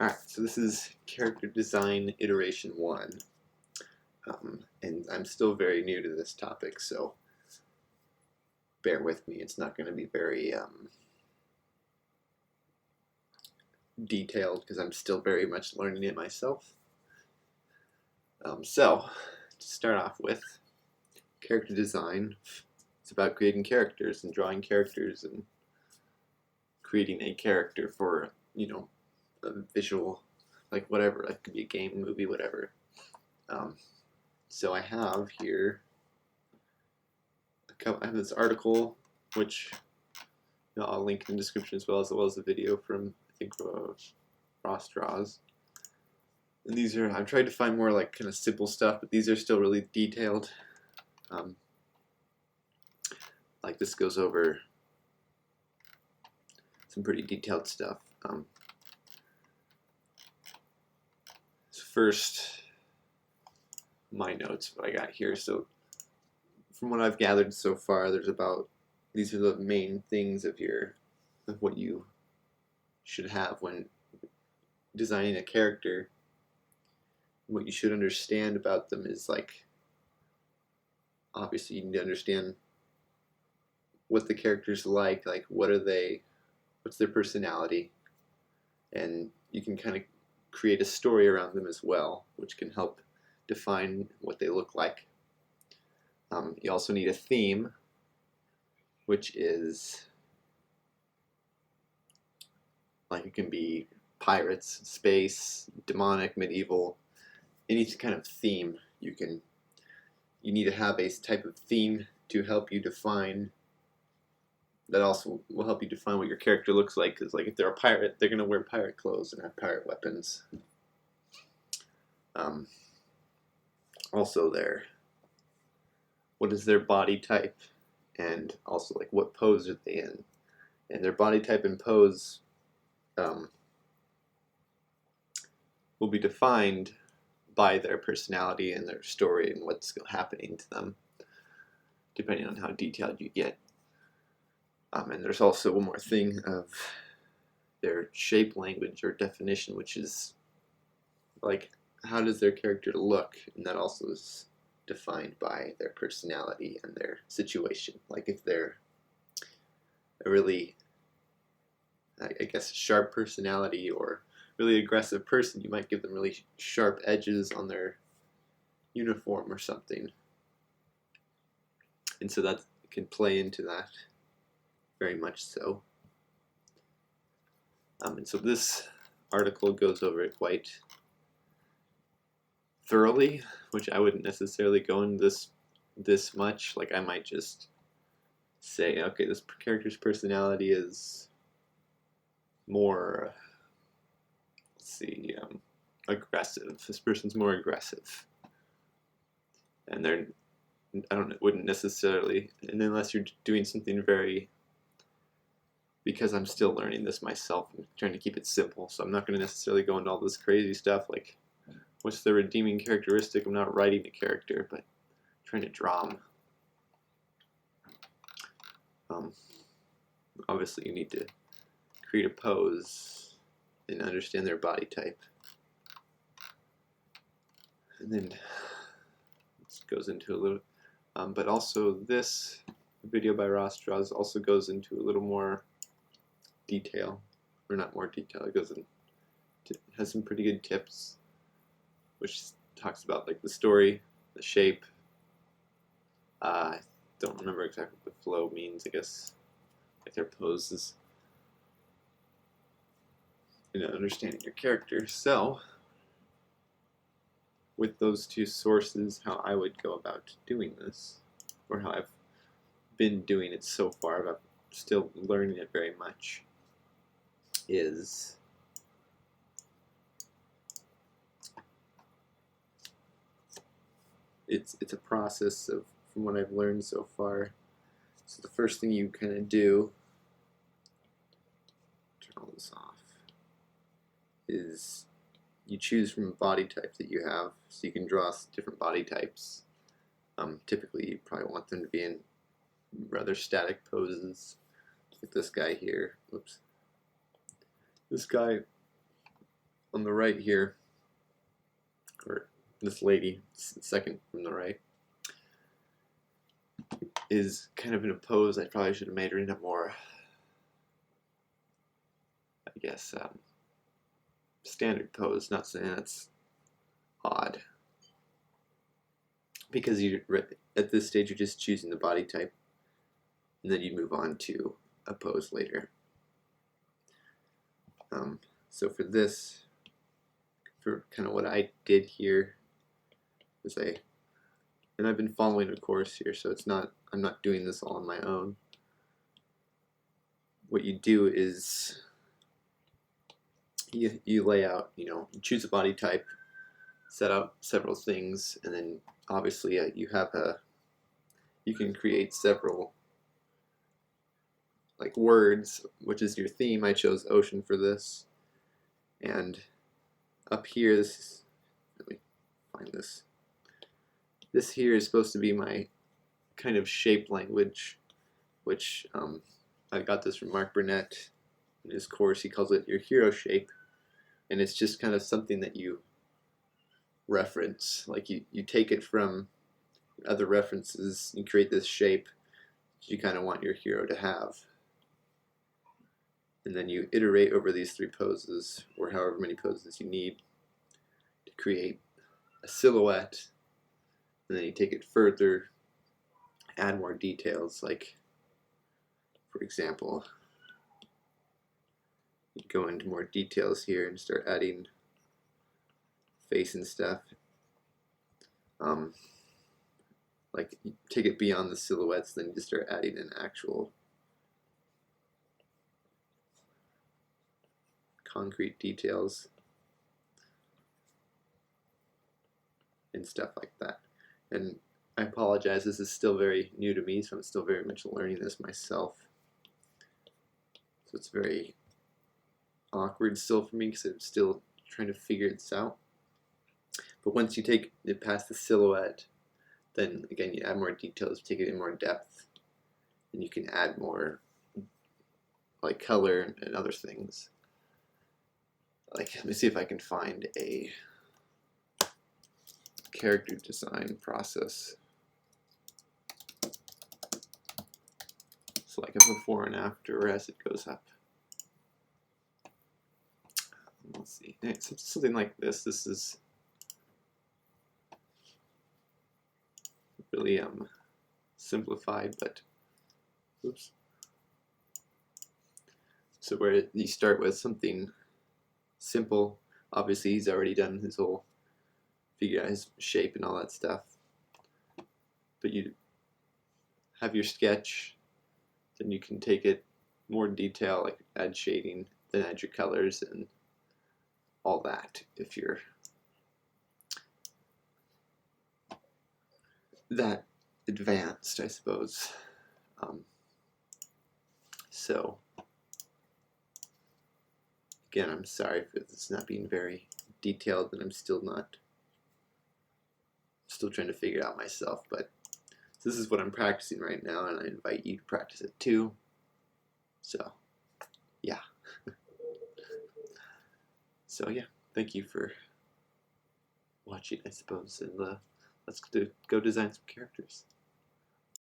Alright, so this is character design iteration 1, and I'm still very new to this topic, so bear with me. It's not going to be very detailed because I'm still very much learning it myself. So, to start off with, character design, it's about creating characters and drawing characters and creating a character for, a visual, like whatever, it could be a game, movie, whatever. So I have here I have this article, which I'll link in the description as well as the video from, I think, Ross Draws. And these are, I've tried to find more like kind of simple stuff, but these are still really detailed. Like this goes over some pretty detailed stuff. First, my notes, what I got here. So from what I've gathered so far, these are the main things of what you should have when designing a character. What you should understand about them is, like, obviously you need to understand what the character's like what's their personality, and you can kind of create a story around them as well, which can help define what they look like. You also need a theme, which is, like, it can be pirates, space, demonic, medieval, any kind of theme. You need to have a type of theme to help you define. That also will help you define what your character looks like, because, like, if they're a pirate, they're going to wear pirate clothes and have pirate weapons. Also, what is their body type, and also, like, what pose are they in, and their body type and pose will be defined by their personality and their story and what's happening to them, depending on how detailed you get. And there's also one more thing of their shape language or definition, which is, like, how does their character look, and that also is defined by their personality and their situation. Like, if they're a really, I guess, sharp personality or really aggressive person, you might give them really sharp edges on their uniform or something, and so that can play into that very much so. And so this article goes over it quite thoroughly, which I wouldn't necessarily go into this much. Like, I might just say, okay, this character's personality is more, let's see, aggressive. This person's more aggressive, and wouldn't necessarily, and unless you're doing something very, because I'm still learning this myself, I'm trying to keep it simple, so I'm not going to necessarily go into all this crazy stuff, like, what's the redeeming characteristic? I'm not writing the character, but trying to draw them. Obviously, you need to create a pose and understand their body type. And then this goes into a little, but also this video by Ross Draws also goes into a little more detail, or not more detail, it has some pretty good tips, which talks about, like, the story, the shape. I don't remember exactly what the flow means, I guess, like their poses, understanding your character. So, with those two sources, how I would go about doing this, or how I've been doing it so far, but I'm still learning it very much, is it's a process of, from what I've learned so far. So the first thing you kind of do, turn all this off, is you choose from a body type that you have, so you can draw different body types. Typically, you probably want them to be in rather static poses, like this guy here. Oops. This guy on the right here, or this lady, second from the right, is kind of in a pose I probably should have made her in a more, I guess, standard pose. Not saying that's odd, because you at this stage you're just choosing the body type, and then you move on to a pose later. So for this, for kind of what I did here, was and I've been following a course here, so I'm not doing this all on my own. What you do is you lay out, you choose a body type, set out several things, and then obviously you can create several like words, which is your theme. I chose ocean for this, and up here, let me find this. This here is supposed to be my kind of shape language, which I got this from Mark Burnett in his course. He calls it your hero shape, and it's just kind of something that you reference. Like you take it from other references, you create this shape that you kind of want your hero to have. And then you iterate over these 3 poses, or however many poses you need, to create a silhouette. And then you take it further, add more details, like, for example, you go into more details here and start adding face and stuff. Like, you take it beyond the silhouettes, then you just start adding in actual concrete details and stuff like that. And I apologize, this is still very new to me, so I'm still very much learning this myself. So it's very awkward still for me because I'm still trying to figure this out. But once you take it past the silhouette, then again you add more details, take it in more depth, and you can add more like color and other things. Like, let me see if I can find a character design process. So like a before and after as it goes up. Let's see, it's something like this. This is really simplified, but oops. So where you start with something simple, obviously he's already done his whole figure out his shape and all that stuff, but you have your sketch, then you can take it more detail, like add shading, then add your colors and all that if you're that advanced, I suppose. So again, I'm sorry for this not being very detailed, and I'm still trying to figure it out myself, but this is what I'm practicing right now, and I invite you to practice it too. So yeah. So yeah, thank you for watching, I suppose, and let's go design some characters.